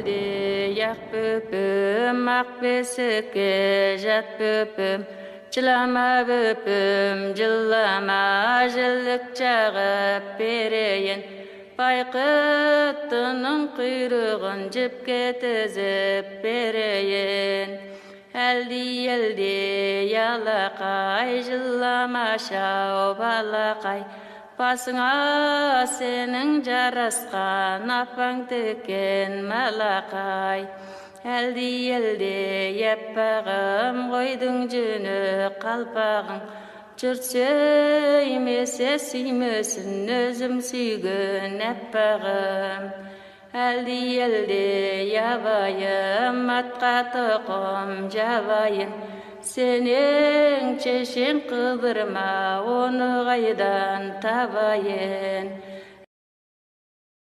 елде ақ бөпім, ақ бесікке жат бөпім. Жылама бөпім, жылама, жілік жағып берейін. Байқұттының құйрығын жіпке тізіп берейін. Әлді ялақай, жылама шау балақай. Басыңа сенің жарасқан апаң тікен малақай. Әлді еппағым, қойдың жүні қалпағың. Жұрт сөймесе сүймесін, өзім сүйген әппағым. Әлді ябайым, атқа тұқым жабайын. Сенің шешең қыдырма, оны қайдан табайын.